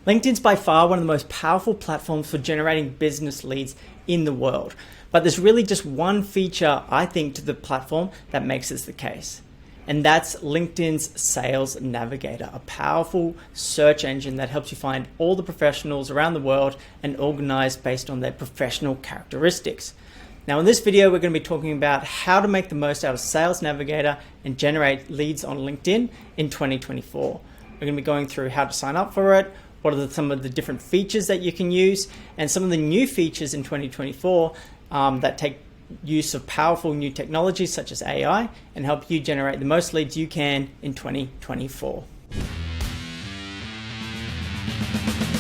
LinkedIn's by far one of the most powerful platforms for generating business leads in the world. But there's really just one feature, I think, to the platform that makes this the case. And that's LinkedIn's Sales Navigator, a powerful search engine that helps you find all the professionals around the world and organize based on their professional characteristics. Now in this video, we're going to be talking about how to make the most out of Sales Navigator and generate leads on LinkedIn in 2024. We're going to be going through how to sign up for it, what are some of the different features that you can use, and some of the new features in 2024 that take use of powerful new technologies such as AI and help you generate the most leads you can in 2024.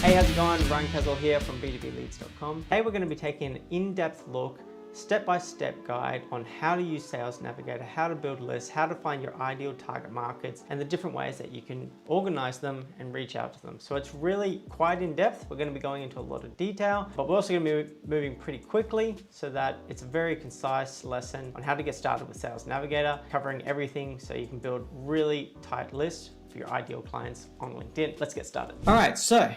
Hey, how's it going? Ryan Caswell here from b2bleads.com. Today we're going to be taking an in-depth look, step-by-step guide on how to use Sales Navigator, how to build lists, how to find your ideal target markets, and the different ways that you can organize them and reach out to them. So it's really quite in-depth. We're going to be going into a lot of detail, but we're also going to be moving pretty quickly so that it's a very concise lesson on how to get started with Sales Navigator, covering everything so you can build really tight lists for your ideal clients on LinkedIn. Let's get started. All right, so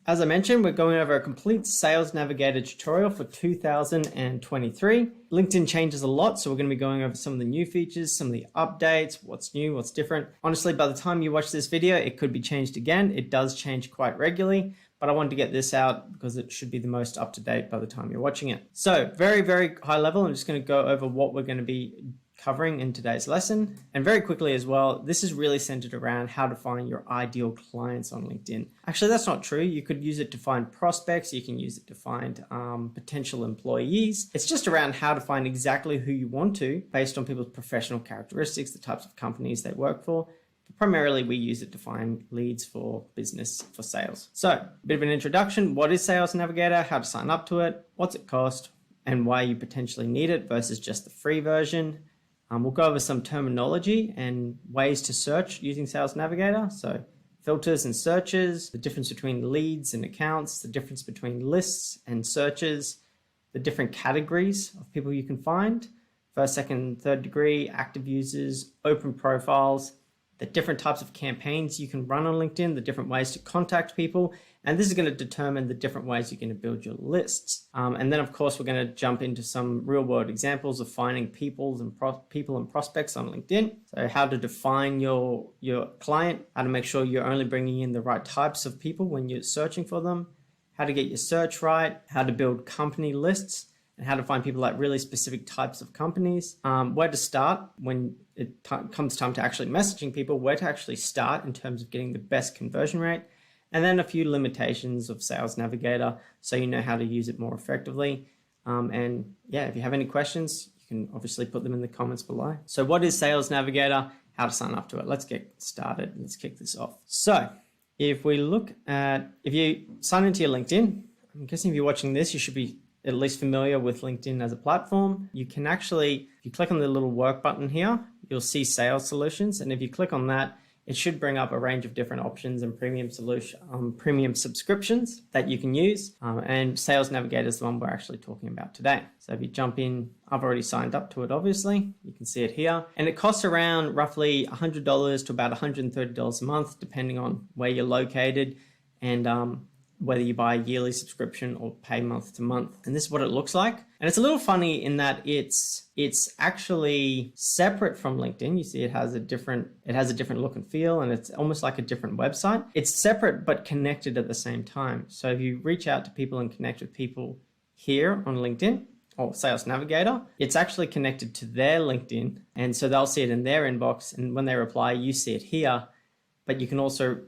as I mentioned, we're going over a complete Sales Navigator tutorial for 2023. LinkedIn changes a lot, so we're going to be going over some of the new features, some of the updates, what's new, what's different. Honestly, by the time you watch this video, it could be changed again. It does change quite regularly, but I wanted to get this out because it should be the most up-to-date by the time you're watching it. So very, very high level, I'm just going to go over what we're going to be covering in today's lesson. And very quickly as well, this is really centered around how to find your ideal clients on LinkedIn. Actually, that's not true. You could use it to find prospects. You can use it to find potential employees. It's just around how to find exactly who you want to based on people's professional characteristics, the types of companies they work for. But primarily, we use it to find leads for business, for sales. So a bit of an introduction. What is Sales Navigator? How to sign up to it? What's it cost? And why you potentially need it versus just the free version. We'll go over some terminology and ways to search using Sales Navigator. So filters and searches, the difference between leads and accounts, the difference between lists and searches, the different categories of people you can find, first, second, third degree, active users, open profiles, the different types of campaigns you can run on LinkedIn, the different ways to contact people. And this is going to determine the different ways you're going to build your lists. And then, of course, we're going to jump into some real world examples of finding people and prospects on LinkedIn. So how to define your client, how to make sure you're only bringing in the right types of people when you're searching for them, how to get your search right, how to build company lists, and how to find people like really specific types of companies, where to start when it comes time to actually messaging people, where to actually start in terms of getting the best conversion rate, and then a few limitations of Sales Navigator so you know how to use it more effectively. And yeah, if you have any questions, you can obviously put them in the comments below. So what is Sales Navigator? How to sign up to it? Let's get started. Let's kick this off. So if you sign into your LinkedIn, I'm guessing if you're watching this, you should be at least familiar with LinkedIn as a platform. You can actually, if you click on the little work button here, you'll see sales solutions. And if you click on that, it should bring up a range of different options and premium subscriptions that you can use. And Sales Navigator is the one we're actually talking about today. So if you jump in, I've already signed up to it, obviously. You can see it here. And it costs around roughly $100 to about $130 a month, depending on where you're located and whether you buy a yearly subscription or pay month to month. And this is what it looks like. And it's a little funny in that it's actually separate from LinkedIn. You see it has a different look and feel, and it's almost like a different website. It's separate but connected at the same time. So if you reach out to people and connect with people here on LinkedIn or Sales Navigator, it's actually connected to their LinkedIn. And so they'll see it in their inbox. And when they reply, you see it here, but you can also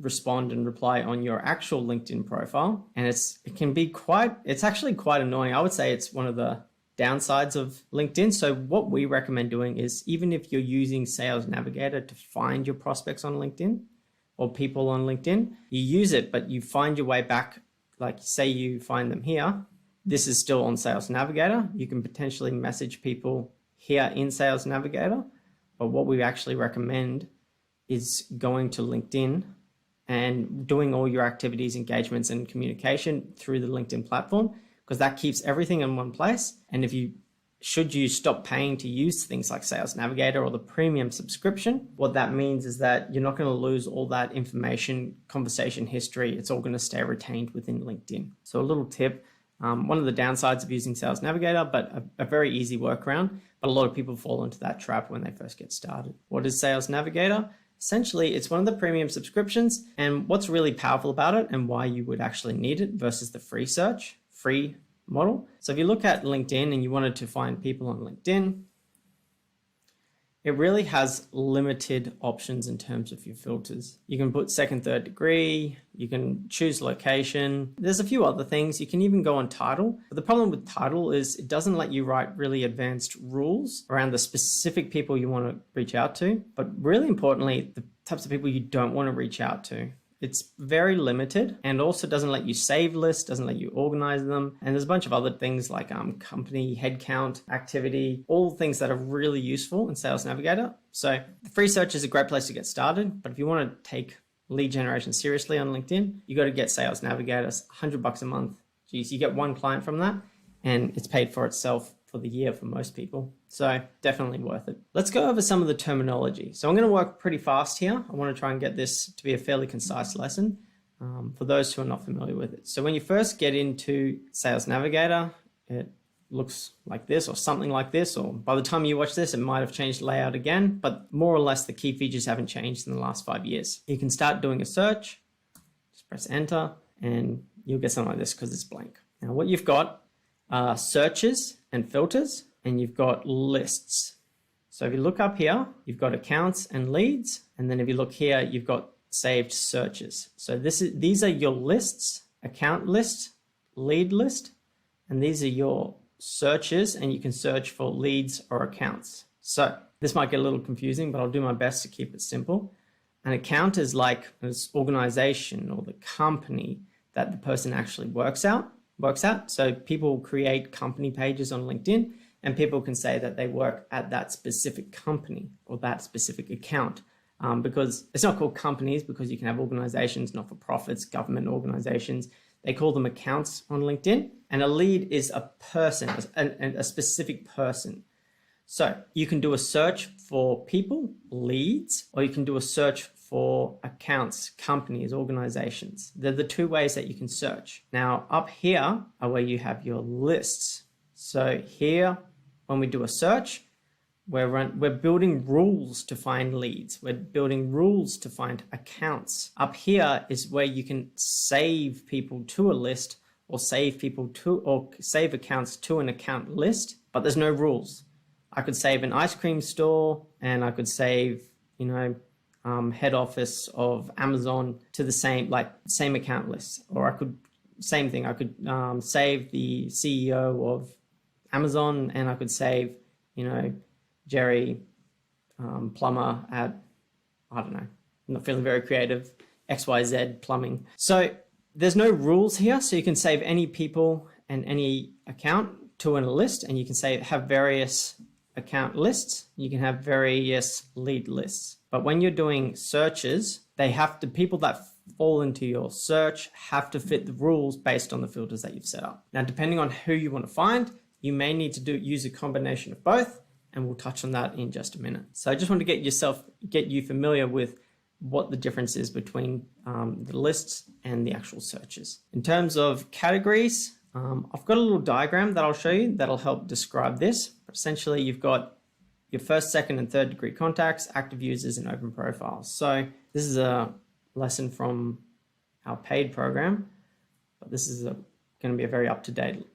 respond and reply on your actual LinkedIn profile. And it's actually quite annoying. I would say it's one of the downsides of LinkedIn. So what we recommend doing is, even if you're using Sales Navigator to find your prospects on LinkedIn or people on LinkedIn, you use it, but you find your way back. Like say you find them here, this is still on Sales Navigator. You can potentially message people here in Sales Navigator. But what we actually recommend is going to LinkedIn and doing all your activities, engagements, and communication through the LinkedIn platform, because that keeps everything in one place. And if you should you stop paying to use things like Sales Navigator or the premium subscription, what that means is that you're not going to lose all that information, conversation history. It's all going to stay retained within LinkedIn. So a little tip, one of the downsides of using Sales Navigator, but a very easy workaround, but a lot of people fall into that trap when they first get started. What is Sales Navigator? Essentially, it's one of the premium subscriptions, and what's really powerful about it and why you would actually need it versus the free model. So if you look at LinkedIn and you wanted to find people on LinkedIn, it really has limited options in terms of your filters. You can put second, third degree, you can choose location. There's a few other things. You can even go on title. But the problem with title is it doesn't let you write really advanced rules around the specific people you want to reach out to. But really importantly, the types of people you don't want to reach out to. It's very limited and also doesn't let you save lists, doesn't let you organize them. And there's a bunch of other things like company, headcount, activity, all things that are really useful in Sales Navigator. So the free search is a great place to get started. But if you want to take lead generation seriously on LinkedIn, you got to get Sales Navigator. It's $100 a month. Geez, you get one client from that and it's paid for itself for the year for most people. So definitely worth it. Let's go over some of the terminology. So I'm going to work pretty fast here. I want to try and get this to be a fairly concise lesson for those who are not familiar with it. So when you first get into Sales Navigator, it looks like this or something like this, or by the time you watch this, it might have changed layout again, but more or less the key features haven't changed in the last 5 years. You can start doing a search, just press enter, and you'll get something like this because it's blank. Now what you've got are searches and filters, and you've got lists. So if you look up here, you've got accounts and leads, and then if you look here, you've got saved searches. So these are your lists, account list, lead list, and these are your searches, and you can search for leads or accounts. So this might get a little confusing, but I'll do my best to keep it simple. An account is like an organization or the company that the person actually works at. So people create company pages on LinkedIn and people can say that they work at that specific company or that specific account because it's not called companies because you can have organizations, not-for-profits, government organizations. They call them accounts on LinkedIn, and a lead is a person, a specific person. So you can do a search for people, leads, or you can do a search for accounts, companies, organizations. They're the two ways that you can search. Now up here are where you have your lists. So here, when we do a search, we're building rules to find leads. We're building rules to find accounts. Up here is where you can save people to a list or save accounts to an account list, but there's no rules. I could save an ice cream store and I could save, head office of Amazon to the same account list, or I could save the CEO of Amazon, and I could save Jerry plumber at, I don't know, I'm not feeling very creative, XYZ plumbing. So there's no rules here, so you can save any people and any account to a list, and you can have various account lists, you can have various lead lists. But when you're doing searches, people that fall into your search have to fit the rules based on the filters that you've set up. Now, depending on who you want to find, you may need to use a combination of both, and we'll touch on that in just a minute. So I just want to get you familiar with what the difference is between the lists and the actual searches. In terms of categories, I've got a little diagram that I'll show you that'll help describe this. But essentially, you've got your first, second, and third degree contacts, active users, and open profiles. So this is a lesson from our paid program, but this is going to be a very up-to-date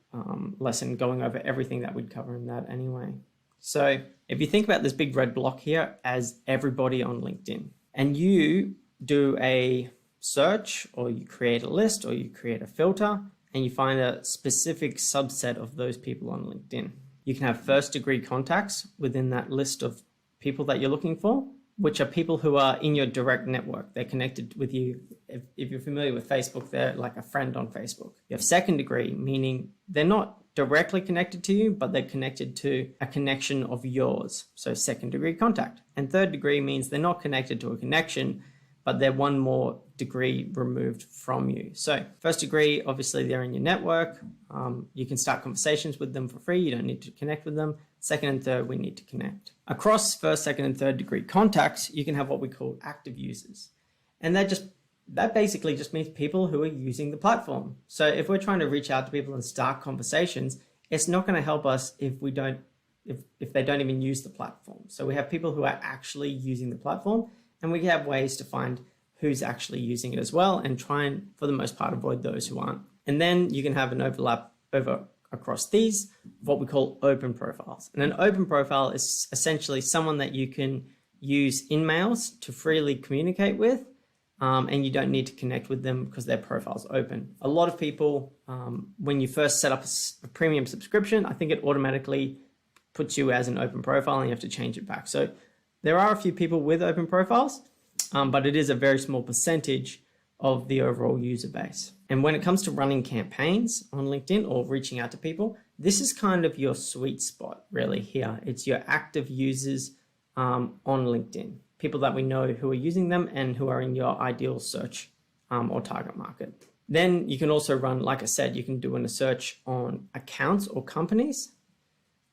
lesson going over everything that we'd cover in that anyway. So if you think about this big red block here as everybody on LinkedIn, and you do a search or you create a list or you create a filter and you find a specific subset of those people on LinkedIn. You can have first degree contacts within that list of people that you're looking for, which are people who are in your direct network. They're connected with you. If you're familiar with Facebook, they're like a friend on Facebook. You have second degree, meaning they're not directly connected to you, but they're connected to a connection of yours. So second degree contact. And third degree means they're not connected to a connection, but they're one more degree removed from you. So first degree, obviously they're in your network. You can start conversations with them for free. You don't need to connect with them. Second and third, we need to connect. Across first, second, and third degree contacts, you can have what we call active users. And that basically just means people who are using the platform. So if we're trying to reach out to people and start conversations, it's not going to help us if they don't even use the platform. So we have people who are actually using the platform, and we have ways to find who's actually using it as well and try and, for the most part, avoid those who aren't. And then you can have an overlap across these, what we call open profiles. And an open profile is essentially someone that you can use in mails to freely communicate with, and you don't need to connect with them because their profile's open. A lot of people, when you first set up a premium subscription, I think it automatically puts you as an open profile and you have to change it back. So there are a few people with open profiles, but it is a very small percentage of the overall user base. And when it comes to running campaigns on LinkedIn or reaching out to people, this is kind of your sweet spot really here. It's your active users on LinkedIn, people that we know who are using them and who are in your ideal search or target market. Then you can also run, like I said, you can do a search on accounts or companies.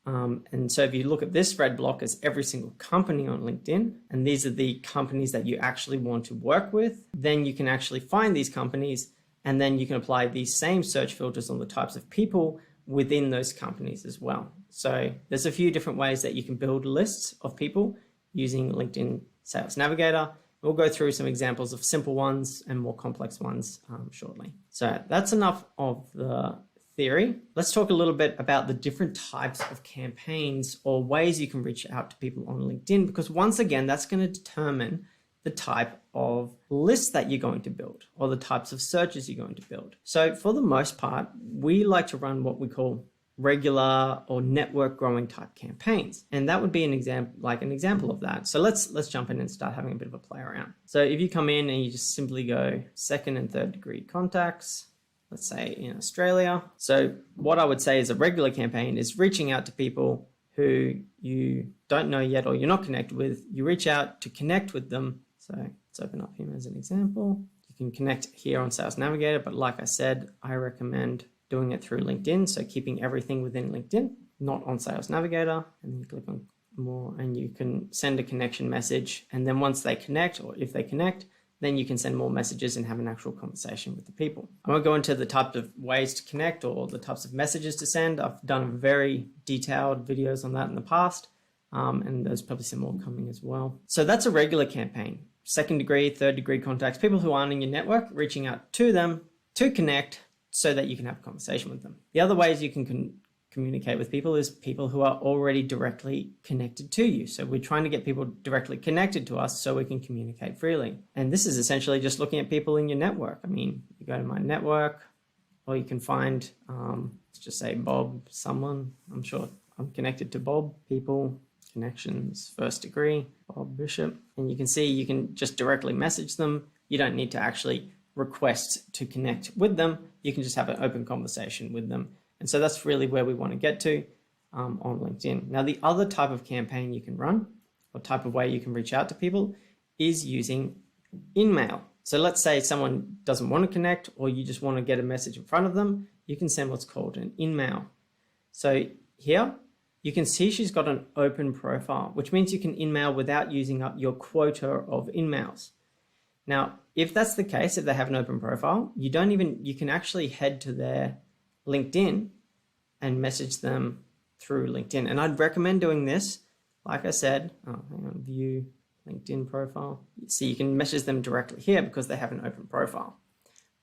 And so if you look at this red block as every single company on LinkedIn, and these are the companies that you actually want to work with, then you can actually find these companies, and then you can apply these same search filters on the types of people within those companies as well. So there's a few different ways that you can build lists of people using LinkedIn Sales Navigator. We'll go through some examples of simple ones and more complex ones shortly. So that's enough of the theory. Let's talk a little bit about the different types of campaigns or ways you can reach out to people on LinkedIn, because once again, that's going to determine the type of list that you're going to build or the types of searches you're going to build. So for the most part, we like to run what we call regular or network growing type campaigns. And that would be an example of that. So let's jump in and start having a bit of a play around. So if you come in and you just simply go second and third degree contacts, let's say in Australia. So what I would say is a regular campaign is reaching out to people who you don't know yet or you're not connected with. You reach out to connect with them. So let's open up him as an example. You can connect here on Sales Navigator, but like I said, I recommend doing it through LinkedIn. So keeping everything within LinkedIn, not on Sales Navigator. And then you click on more and you can send a connection message. And then once they connect, or if they connect, then you can send more messages and have an actual conversation with the people. I won't go into the types of ways to connect or the types of messages to send. I've done very detailed videos on that in the past, and there's probably some more coming as well. So that's a regular campaign. Second degree, third degree contacts, people who aren't in your network, reaching out to them to connect so that you can have a conversation with them. The other ways you can communicate with people is people who are already directly connected to you. So we're trying to get people directly connected to us so we can communicate freely. And this is essentially just looking at people in your network. I mean, you go to my network, or you can find, let's just say Bob, someone, I'm sure I'm connected to Bob, people, connections, first degree, Bob Bishop. And you can see you can just directly message them. You don't need to actually request to connect with them. You can just have an open conversation with them. And so that's really where we want to get to on LinkedIn. Now, the other type of campaign you can run or type of way you can reach out to people is using InMail. So let's say someone doesn't want to connect or you just want to get a message in front of them. You can send what's called an InMail. So here you can see she's got an open profile, which means you can InMail without using up your quota of InMails. Now, if that's the case, if they have an open profile, you can actually head to their LinkedIn and message them through LinkedIn. And I'd recommend doing this, like I said, view LinkedIn profile. So you can message them directly here because they have an open profile.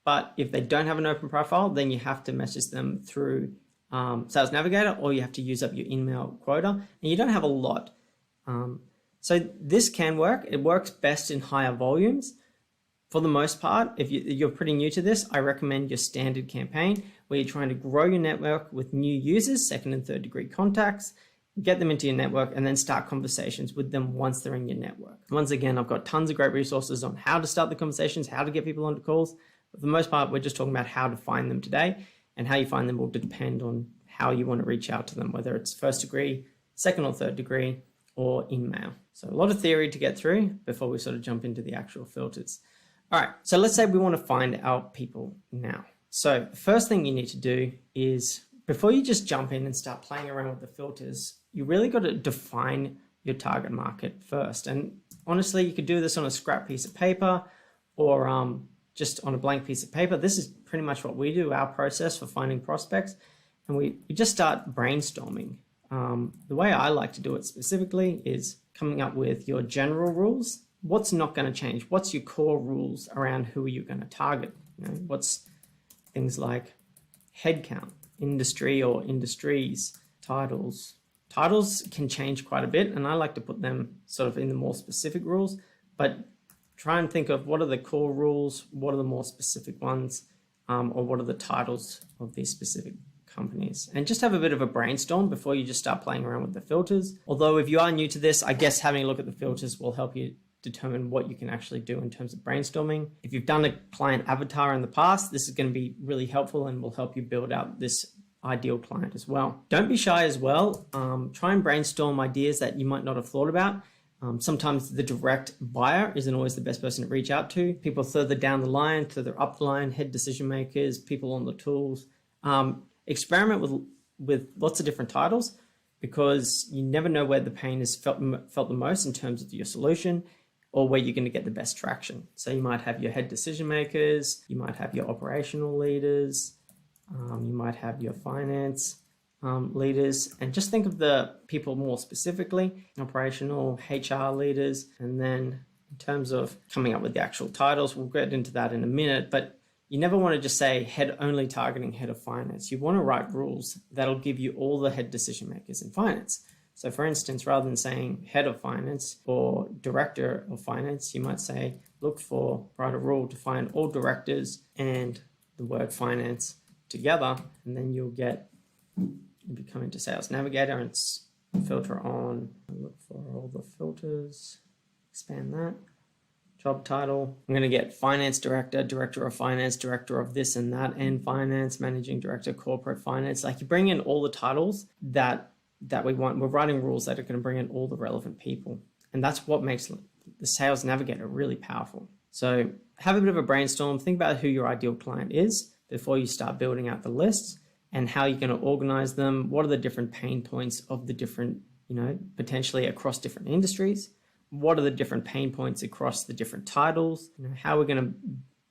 But if they don't have an open profile, then you have to message them through Sales Navigator, or you have to use up your InMail quota, and you don't have a lot. So this can work. It works best in higher volumes. For the most part, if you're pretty new to this, I recommend your standard campaign where you're trying to grow your network with new users, second and third degree contacts, get them into your network, and then start conversations with them once they're in your network. Once again, I've got tons of great resources on how to start the conversations, how to get people onto calls. But for the most part, we're just talking about how to find them today, and how you find them will depend on how you want to reach out to them, whether it's first degree, second or third degree, or InMail. So a lot of theory to get through before we sort of jump into the actual filters. All right, so let's say we want to find our people now. So the first thing you need to do is, before you just jump in and start playing around with the filters, you really got to define your target market first. And honestly, you could do this on a scrap piece of paper or just on a blank piece of paper. This is pretty much what we do, our process for finding prospects. And we just start brainstorming. The way I like to do it specifically is coming up with your general rules. What's not going to change? What's your core rules around who are you going to target? What's things like headcount, industry or industries, titles. Titles can change quite a bit, and I like to put them sort of in the more specific rules, but try and think of what are the core rules, what are the more specific ones, or what are the titles of these specific companies, and just have a bit of a brainstorm before you just start playing around with the filters. Although if you are new to this, I guess having a look at the filters will help you determine what you can actually do in terms of brainstorming. If you've done a client avatar in the past, this is going to be really helpful and will help you build out this ideal client as well. Don't be shy as well. Try and brainstorm ideas that you might not have thought about. Sometimes the direct buyer isn't always the best person to reach out to. People further down the line, further up the line, head decision makers, people on the tools. Experiment with lots of different titles, because you never know where the pain is felt the most in terms of your solution, or where you're going to get the best traction. So you might have your head decision makers, you might have your operational leaders, you might have your finance leaders, and just think of the people more specifically, operational HR leaders. And then in terms of coming up with the actual titles, we'll get into that in a minute, but you never want to just say head only targeting head of finance. You want to write rules that'll give you all the head decision makers in finance. So for instance, rather than saying head of finance or director of finance, you might say, write a rule to find all directors and the word finance together. And then you'll come into Sales Navigator and filter on, look for all the filters, expand that. Job title, I'm going to get finance director, director of finance, director of this and that, and finance, managing director, corporate finance. Like, you bring in all the titles that we want. We're writing rules that are going to bring in all the relevant people. And that's what makes the Sales Navigator really powerful. So have a bit of a brainstorm, think about who your ideal client is before you start building out the lists, and how you're going to organize them. What are the different pain points of the different, potentially across different industries? What are the different pain points across the different titles? How we're going to,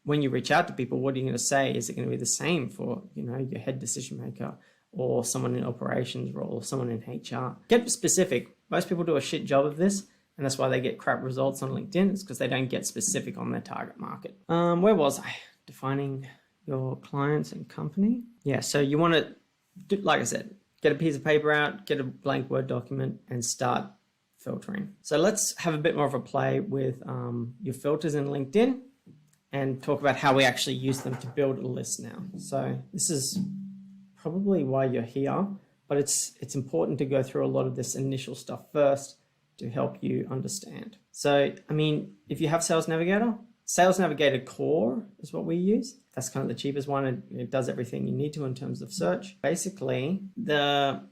when you reach out to people, what are you going to say? Is it going to be the same for, your head decision maker, or someone in operations role, or someone in HR? Get specific. Most people do a shit job of this, and that's why they get crap results on LinkedIn. It's because they don't get specific on their target market. Where was I? Defining your clients and company. Yeah, so you want to, like I said, get a piece of paper out, get a blank Word document, and start filtering. So let's have a bit more of a play with your filters in LinkedIn and talk about how we actually use them to build a list now. So this is probably why you're here, but it's important to go through a lot of this initial stuff first to help you understand. So, if you have Sales Navigator Core is what we use. That's kind of the cheapest one, and it does everything you need to in terms of search. Basically, the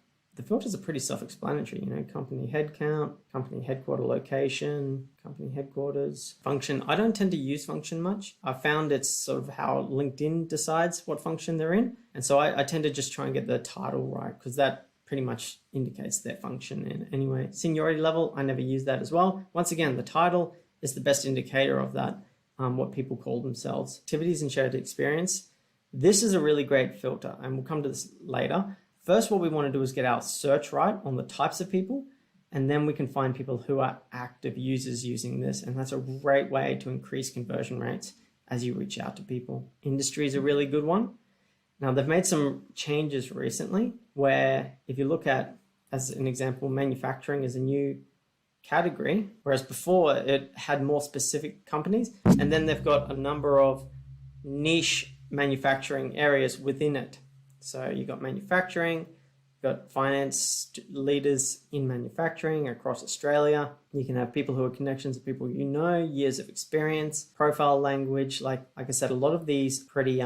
filters are pretty self-explanatory, company headcount, company headquarter location, company headquarters, function. I don't tend to use function much. I found it's sort of how LinkedIn decides what function they're in. And so I tend to just try and get the title right, because that pretty much indicates their function in anyway. Seniority level, I never use that as well. Once again, the title is the best indicator of that, what people call themselves. Activities and shared experience. This is a really great filter, and we'll come to this later. First, what we want to do is get our search right on the types of people, and then we can find people who are active users using this. And that's a great way to increase conversion rates as you reach out to people. Industry is a really good one. Now, they've made some changes recently where, if you look at, as an example, manufacturing is a new category, whereas before it had more specific companies, and then they've got a number of niche manufacturing areas within it. So you got manufacturing, you've got finance leaders in manufacturing across Australia. You can have people who are connections of people years of experience, profile language. Like I said, a lot of these pretty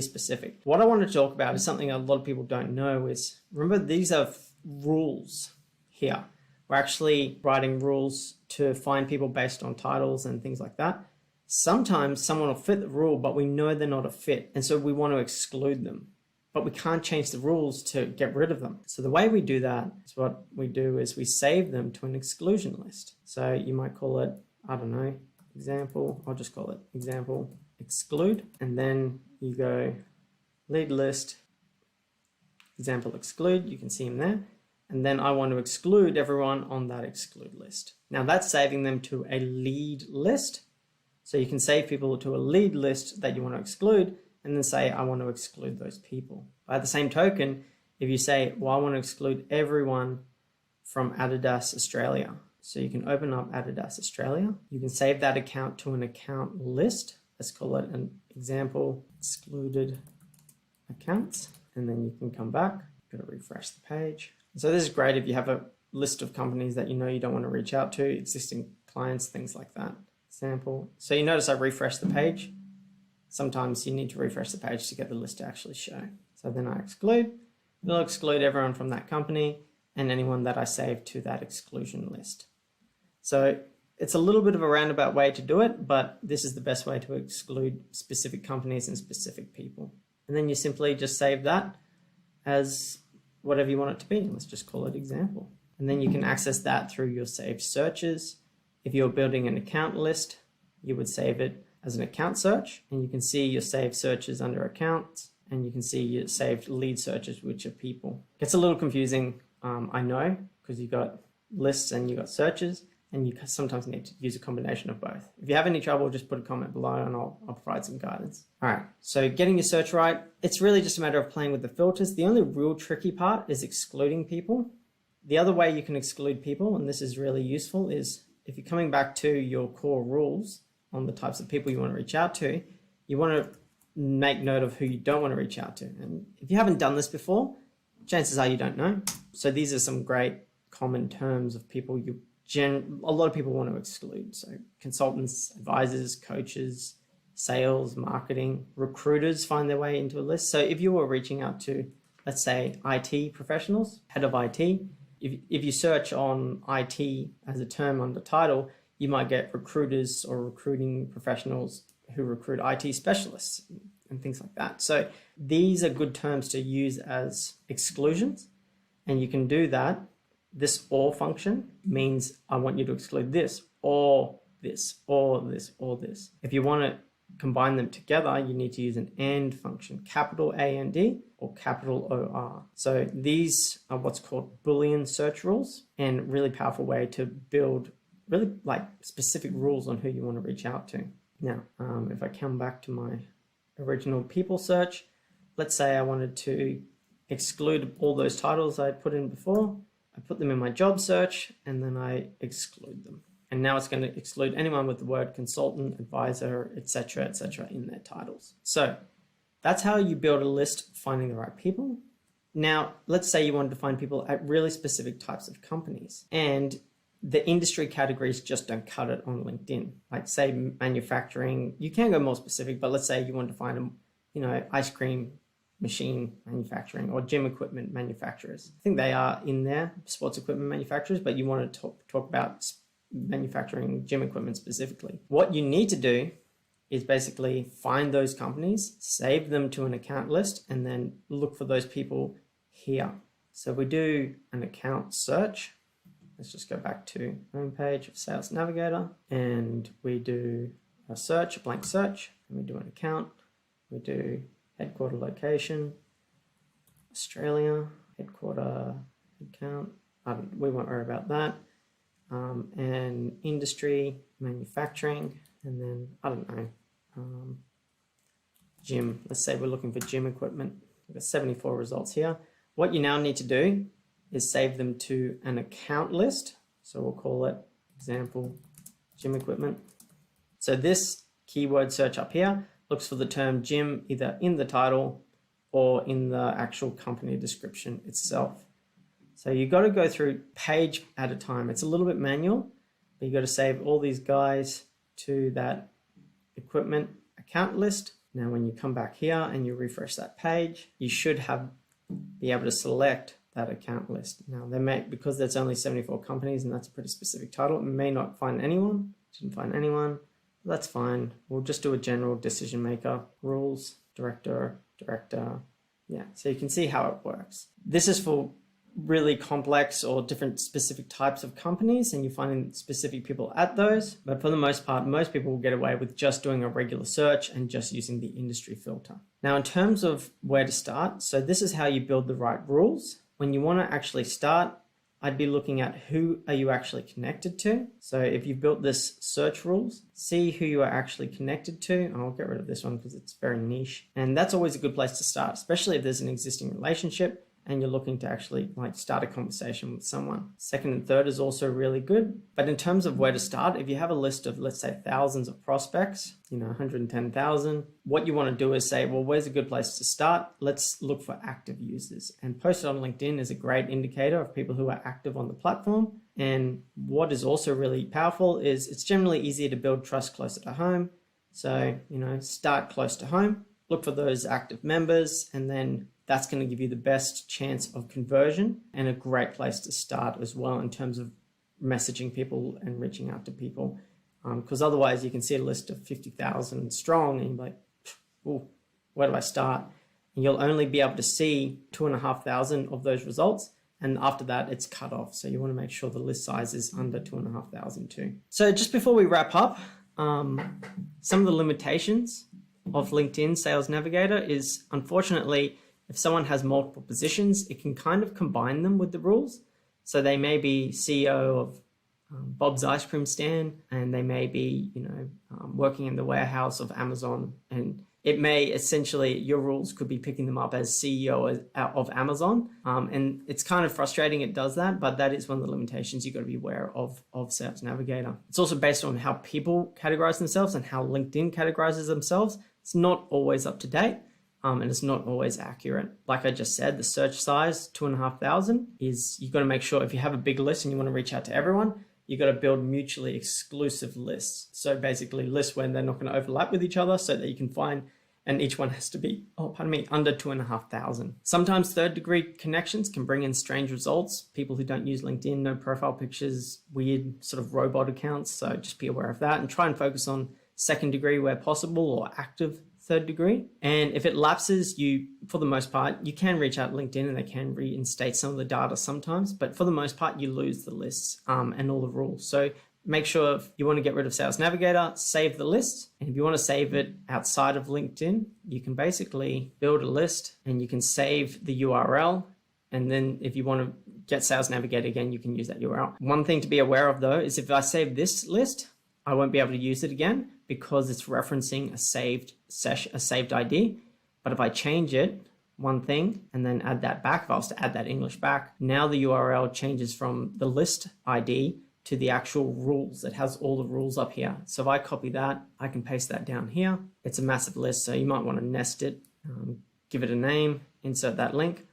specific. What I want to talk about is something a lot of people don't know is, remember, these are rules here. We're actually writing rules to find people based on titles and things like that. Sometimes someone will fit the rule, but we know they're not a fit. And so we want to exclude them, but we can't change the rules to get rid of them. So the way we do that is what we do is we save them to an exclusion list. So you might call it, I don't know, example, I'll just call it example exclude. And then you go lead list, example exclude, you can see them there. And then I want to exclude everyone on that exclude list. Now that's saving them to a lead list. So you can save people to a lead list that you want to exclude and then say, I want to exclude those people. By the same token, if you say, well, I want to exclude everyone from Adidas Australia. So you can open up Adidas Australia. You can save that account to an account list. Let's call it an example excluded accounts. And then you can come back, got to refresh the page. So this is great if you have a list of companies that you know you don't want to reach out to, existing clients, things like that. Example. So you notice I refreshed the page. Sometimes you need to refresh the page to get the list to actually show. So then I exclude. It'll exclude everyone from that company and anyone that I saved to that exclusion list. So it's a little bit of a roundabout way to do it, but this is the best way to exclude specific companies and specific people. And then you simply just save that as whatever you want it to be. Let's just call it example. And then you can access that through your saved searches. If you're building an account list, you would save it as an account search, and you can see your saved searches under accounts, and you can see your saved lead searches, which are people. Gets a little confusing, I know, because you've got lists and you've got searches, and you sometimes need to use a combination of both. If you have any trouble, just put a comment below and I'll provide some guidance. All right, so getting your search right, it's really just a matter of playing with the filters. The only real tricky part is excluding people. The other way you can exclude people, and this is really useful, is if you're coming back to your core rules on the types of people you want to reach out to, you want to make note of who you don't want to reach out to. And if you haven't done this before, chances are you don't know. So these are some great common terms of people a lot of people want to exclude. So consultants, advisors, coaches, sales, marketing, recruiters find their way into a list. So if you were reaching out to, let's say, IT professionals, head of IT, if you search on IT as a term under title, you might get recruiters or recruiting professionals who recruit IT specialists and things like that. So these are good terms to use as exclusions, and you can do that. This or function means I want you to exclude this or this or this or this. If you want to combine them together, you need to use an AND function, capital A-N-D or capital O-R. So these are what's called Boolean search rules, and really powerful way to build really like specific rules on who you want to reach out to. Now, if I come back to my original people search, let's say I wanted to exclude all those titles I put in before. I put them in my job search and then I exclude them. And now it's going to exclude anyone with the word consultant, advisor, etc., in their titles. So that's how you build a list finding the right people. Now, let's say you wanted to find people at really specific types of companies, and the industry categories just don't cut it on LinkedIn. Like say manufacturing, you can go more specific, but let's say you want to find ice cream machine manufacturing or gym equipment manufacturers. I think they are in there, sports equipment manufacturers, but you want to talk about manufacturing gym equipment specifically. What you need to do is basically find those companies, save them to an account list, and then look for those people here. So we do an account search. Let's just go back to home page of Sales Navigator, and we do a search, a blank search, and we do an account. We do headquarter location, Australia, headquarter account. We won't worry about that. And industry, manufacturing, and then, I don't know, gym. Let's say we're looking for gym equipment. We've got 74 results here. What you now need to do is save them to an account list. So we'll call it example gym equipment. So this keyword search up here looks for the term gym either in the title or in the actual company description itself. So you've got to go through page at a time. It's a little bit manual, but you've got to save all these guys to that equipment account list. Now, when you come back here and you refresh that page, you should be able to select that account list. Now, because there's only 74 companies and that's a pretty specific title, it may not find anyone. Didn't find anyone. That's fine. We'll just do a general decision maker, rules, director. Yeah, so you can see how it works. This is for really complex or different specific types of companies, and you find specific people at those. But for the most part, most people will get away with just doing a regular search and just using the industry filter. Now, in terms of where to start, so this is how you build the right rules. When you want to actually start, I'd be looking at who are you actually connected to. So if you've built this search rules, see who you are actually connected to. I'll get rid of this one because it's very niche. And that's always a good place to start, especially if there's an existing relationship and you're looking to actually start a conversation with someone. Second and third is also really good. But in terms of where to start, if you have a list of, let's say, thousands of prospects, 110,000, what you want to do is say, well, where's a good place to start? Let's look for active users. And posted on LinkedIn is a great indicator of people who are active on the platform. And what is also really powerful is it's generally easier to build trust closer to home. So, start close to home, look for those active members, and then that's going to give you the best chance of conversion and a great place to start as well in terms of messaging people and reaching out to people. Because otherwise you can see a list of 50,000 strong and you're like, ooh, where do I start? And you'll only be able to see 2,500 of those results. And after that, it's cut off. So you want to make sure the list size is under 2,500 too. So just before we wrap up, some of the limitations of LinkedIn Sales Navigator is, unfortunately, if someone has multiple positions, it can kind of combine them with the rules. So they may be CEO of Bob's Ice Cream Stand, and they may be, working in the warehouse of Amazon. And it may essentially, your rules could be picking them up as CEO of Amazon. And it's kind of frustrating it does that, but that is one of the limitations you've got to be aware of Sales Navigator. It's also based on how people categorize themselves and how LinkedIn categorizes themselves. It's not always up to date. And it's not always accurate. Like I just said, the search size, 2,500, is you've got to make sure if you have a big list and you want to reach out to everyone, you've got to build mutually exclusive lists. So basically lists where they're not going to overlap with each other so that you can find, and each one has to be, under 2,500. Sometimes third degree connections can bring in strange results. People who don't use LinkedIn, no profile pictures, weird sort of robot accounts. So just be aware of that and try and focus on second degree where possible or active third degree. And if it lapses, for the most part, you can reach out to LinkedIn and they can reinstate some of the data sometimes, but for the most part, you lose the lists and all the rules. So make sure if you want to get rid of Sales Navigator, save the list. And if you want to save it outside of LinkedIn, you can basically build a list and you can save the URL. And then if you want to get Sales Navigator again, you can use that URL. One thing to be aware of though, is if I save this list, I won't be able to use it again because it's referencing a saved ID. But if I change it, one thing, and then add that back, if I was to add that English back, now the URL changes from the list ID to the actual rules. It has all the rules up here. So if I copy that, I can paste that down here. It's a massive list, so you might want to nest it, give it a name, insert that link.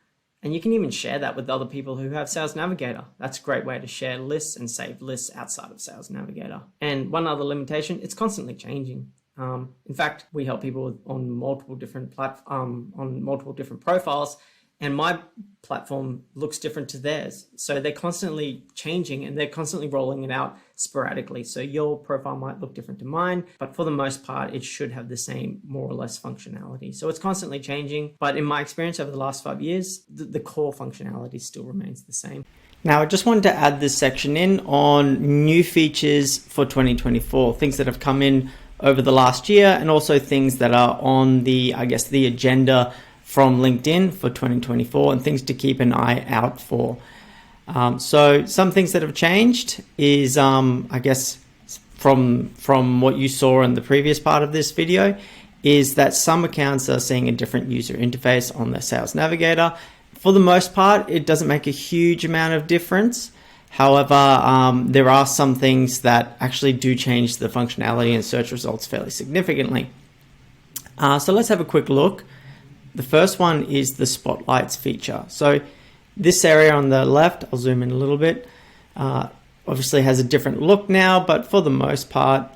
And you can even share that with other people who have Sales Navigator. That's a great way to share lists and save lists outside of Sales Navigator. And one other limitation, it's constantly changing. In fact, we help people on multiple different profiles, and my platform looks different to theirs. So they're constantly changing and they're constantly rolling it out sporadically. So your profile might look different to mine, but for the most part, it should have the same more or less functionality. So it's constantly changing, but in my experience over the last 5 years, the core functionality still remains the same. Now, I just wanted to add this section in on new features for 2024, things that have come in over the last year, and also things that are on the agenda from LinkedIn for 2024 and things to keep an eye out for. So some things that have changed is, from what you saw in the previous part of this video, is that some accounts are seeing a different user interface on their Sales Navigator. For the most part, it doesn't make a huge amount of difference. However, there are some things that actually do change the functionality and search results fairly significantly. So let's have a quick look. The first one is the spotlights feature. So this area on the left, I'll zoom in a little bit, obviously has a different look now, but for the most part,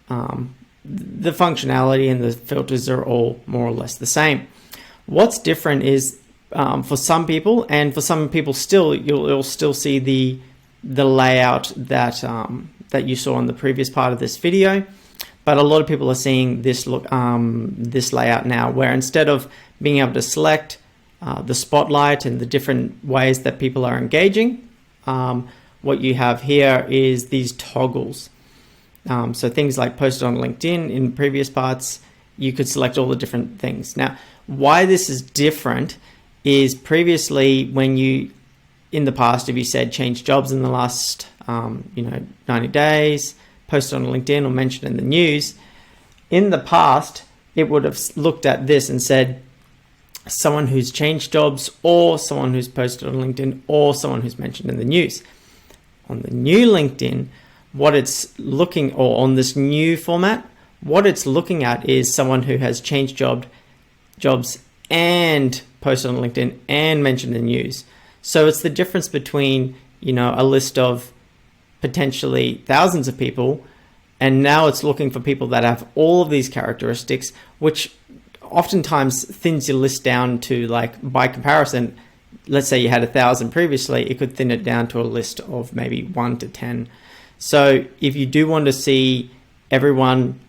the functionality and the filters are all more or less the same. What's different is for some people, and for some people still, you'll still see the layout that you saw in the previous part of this video. But a lot of people are seeing this this layout now, where instead of being able to select the spotlight and the different ways that people are engaging, what you have here is these toggles. So things like posted on LinkedIn in previous parts, you could select all the different things. Now, why this is different is previously in the past, if you said change jobs in the last 90 days, posted on LinkedIn or mentioned in the news, in the past, it would have looked at this and said someone who's changed jobs, or someone who's posted on LinkedIn, or someone who's mentioned in the news. On the new LinkedIn, or on this new format, what it's looking at is someone who has changed jobs and posted on LinkedIn and mentioned in the news. So it's the difference between, a list of potentially thousands of people, and now it's looking for people that have all of these characteristics, which oftentimes thins your list down to, like, by comparison, let's say you had 1,000 previously, it could thin it down to a list of maybe 1 to 10. So if you do want to see everyone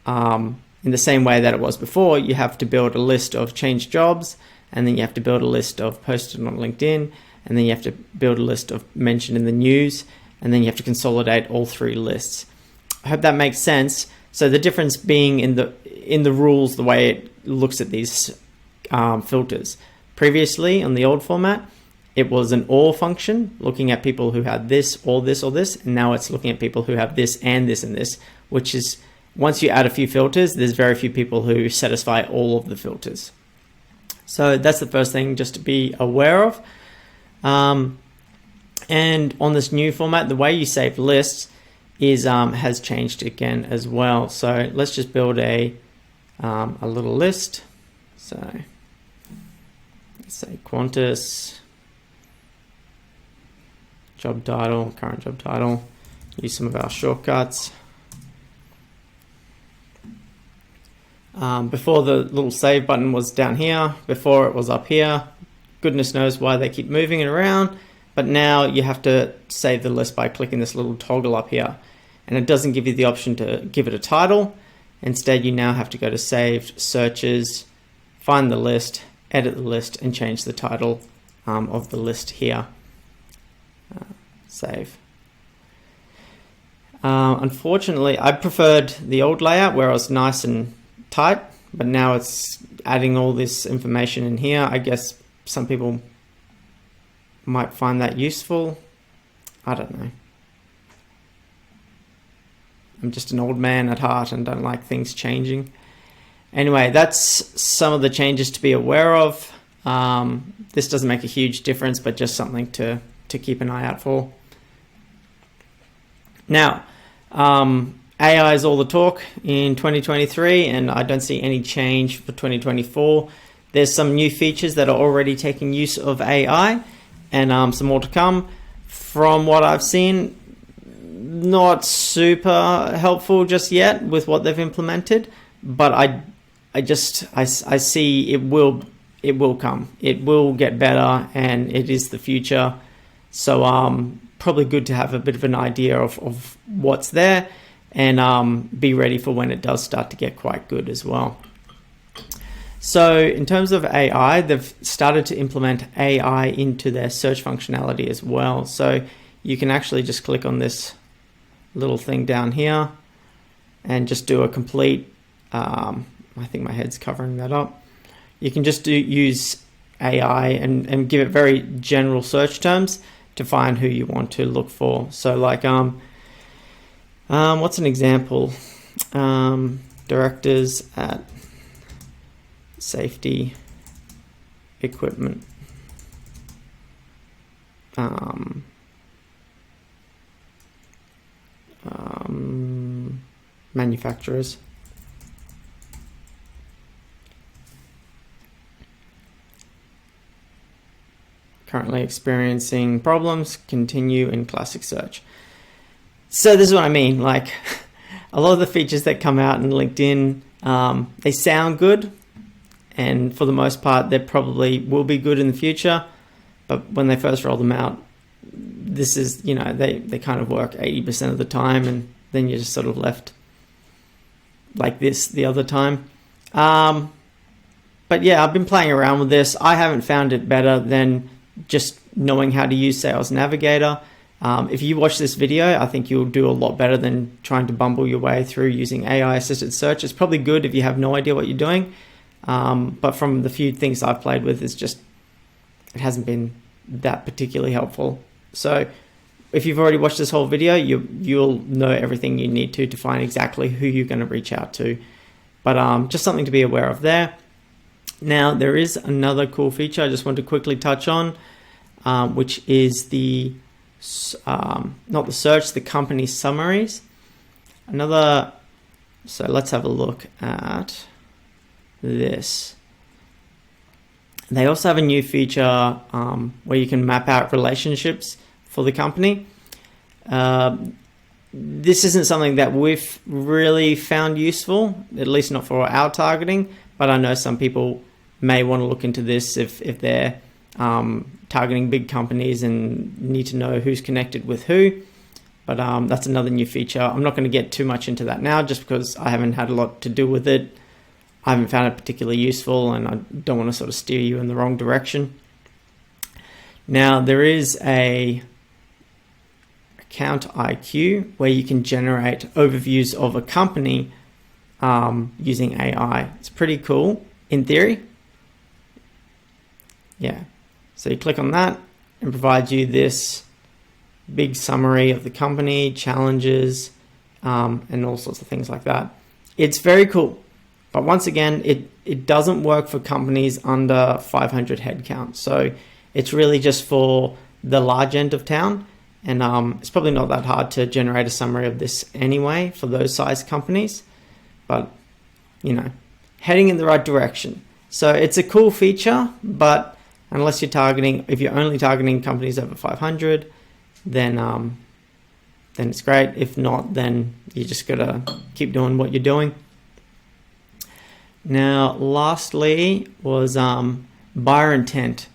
in the same way that it was before, you have to build a list of changed jobs, and then you have to build a list of posted on LinkedIn, and then you have to build a list of mentioned in the news, and then you have to consolidate all 3 lists. I hope that makes sense. So the difference being in the rules, the way it looks at these filters. Previously, on the old format, it was an or function, looking at people who had this, or this, or this, and now it's looking at people who have this and this and this, which is, once you add a few filters, there's very few people who satisfy all of the filters. So that's the first thing just to be aware of. And on this new format, the way you save lists has changed again as well. So let's just build a little list. So let's say Qantas, job title, current job title, use some of our shortcuts. Before, the little save button was down here, before it was up here. Goodness knows why they keep moving it around, but now you have to save the list by clicking this little toggle up here, and it doesn't give you the option to give it a title. Instead, you now have to go to saved searches, find the list, edit the list, and change the title of the list here. Save. Unfortunately, I preferred the old layout where it was nice and tight, but now it's adding all this information in here. I guess some people might find that useful. I don't know. I'm just an old man at heart and don't like things changing. Anyway, that's some of the changes to be aware of. This doesn't make a huge difference, but just something to keep an eye out for. Now, AI is all the talk in 2023, and I don't see any change for 2024. There's some new features that are already taking use of AI, and some more to come. From what I've seen, not super helpful just yet with what they've implemented, but I see it will come. It will get better, and it is the future. So probably good to have a bit of an idea of what's there, and be ready for when it does start to get quite good as well. So in terms of AI, they've started to implement AI into their search functionality as well. So you can actually just click on this little thing down here and just do a complete, I think my head's covering that up. You can just use AI and give it very general search terms to find who you want to look for. So like, what's an example? Directors at safety equipment. Manufacturers. Currently experiencing problems, continue in classic search. So this is what I mean, like a lot of the features that come out in LinkedIn, they sound good, and for the most part, they probably will be good in the future. But when they first roll them out, this is, they kind of work 80% of the time, and then you're just sort of left like this the other time. But yeah, I've been playing around with this. I haven't found it better than just knowing how to use Sales Navigator. If you watch this video, I think you'll do a lot better than trying to bumble your way through using AI assisted search. It's probably good if you have no idea what you're doing. But from the few things I've played with, it hasn't been that particularly helpful. So if you've already watched this whole video, you'll know everything you need to find exactly who you're going to reach out to. But just something to be aware of there. Now, there is another cool feature I just want to quickly touch on, which is the not the search, the company summaries. So let's have a look at this. They also have a new feature where you can map out relationships for the company. This isn't something that we've really found useful, at least not for our targeting, but I know some people may want to look into this if they're targeting big companies and need to know who's connected with who. But that's another new feature. I'm not going to get too much into that now just because I haven't had a lot to do with it. I haven't found it particularly useful and I don't want to sort of steer you in the wrong direction. Now, there is a Account IQ where you can generate overviews of a company using AI. It's pretty cool in theory. Yeah, so you click on that and provides you this big summary of the company, challenges, and all sorts of things like that. It's very cool, but once again, it doesn't work for companies under 500 headcount. So it's really just for the large end of town, and it's probably not that hard to generate a summary of this anyway for those size companies, but you know, heading in the right direction. So it's a cool feature, but unless if you're only targeting companies over 500, then it's great. If not, then you just gotta keep doing what you're doing. Now, lastly was buyer intent.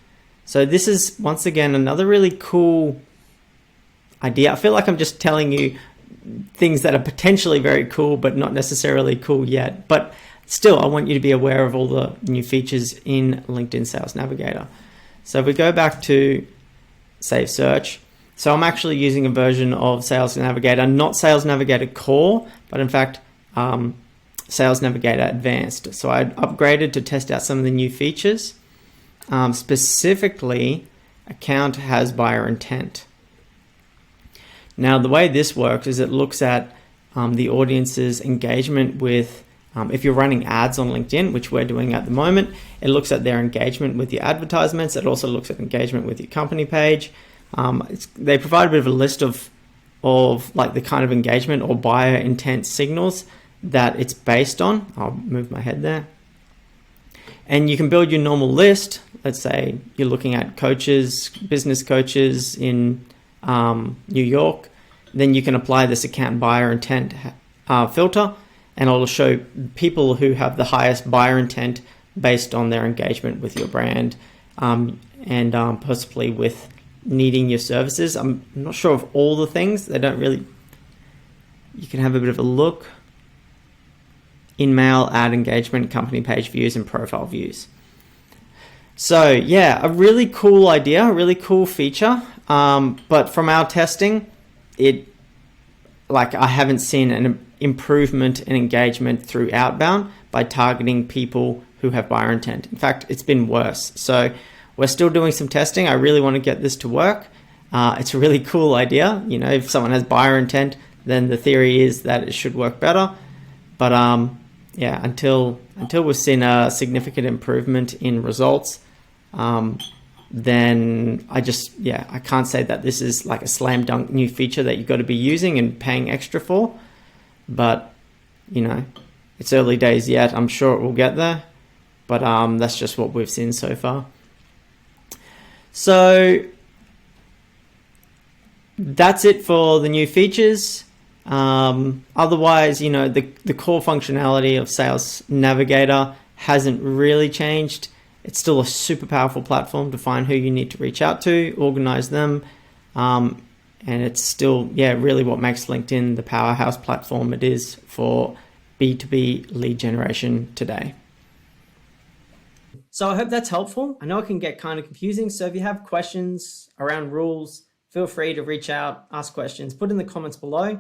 So this is once again another really cool idea. I feel like I'm just telling you things that are potentially very cool, but not necessarily cool yet. But still, I want you to be aware of all the new features in LinkedIn Sales Navigator. So if we go back to Save Search, so I'm actually using a version of Sales Navigator, not Sales Navigator Core, but in fact, Sales Navigator Advanced. So I upgraded to test out some of the new features. Specifically, Account has buyer intent. Now, the way this works is it looks at the audience's engagement with, if you're running ads on LinkedIn, which we're doing at the moment, it looks at their engagement with your advertisements. It also looks at engagement with your company page. They provide a bit of a list of like the kind of engagement or buyer intent signals that it's based on. I'll move my head there. And you can build your normal list. Let's say you're looking at coaches, business coaches in New York. Then you can apply this account buyer intent filter, and it'll show people who have the highest buyer intent based on their engagement with your brand and possibly with needing your services. I'm not sure of all the things. They don't really. You can have a bit of a look. In-mail, ad engagement, company page views, and profile views. So yeah, a really cool idea, a really cool feature. But from our testing, I haven't seen an improvement in engagement through outbound by targeting people who have buyer intent. In fact, it's been worse. So we're still doing some testing. I really want to get this to work. It's a really cool idea. You know, if someone has buyer intent, then the theory is that it should work better. But yeah, until we've seen a significant improvement in results, then I can't say that this is like a slam dunk new feature that you've got to be using and paying extra for. But, you know, it's early days yet. I'm sure it will get there. But that's just what we've seen so far. So that's it for the new features. Otherwise, you know, the core functionality of Sales Navigator hasn't really changed. It's still a super powerful platform to find who you need to reach out to, organize them, and it's still, really what makes LinkedIn the powerhouse platform it is for B2B lead generation today. So I hope that's helpful. I know it can get kind of confusing. So if you have questions around rules, feel free to reach out, ask questions, put in the comments below.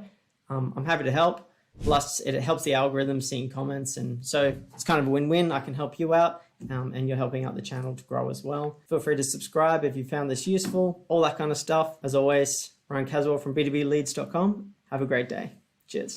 I'm happy to help. Plus, it helps the algorithm seeing comments. And so it's kind of a win-win. I can help you out and you're helping out the channel to grow as well. Feel free to subscribe if you found this useful, all that kind of stuff. As always, Ryan Caswell from b2bleads.com. Have a great day. Cheers.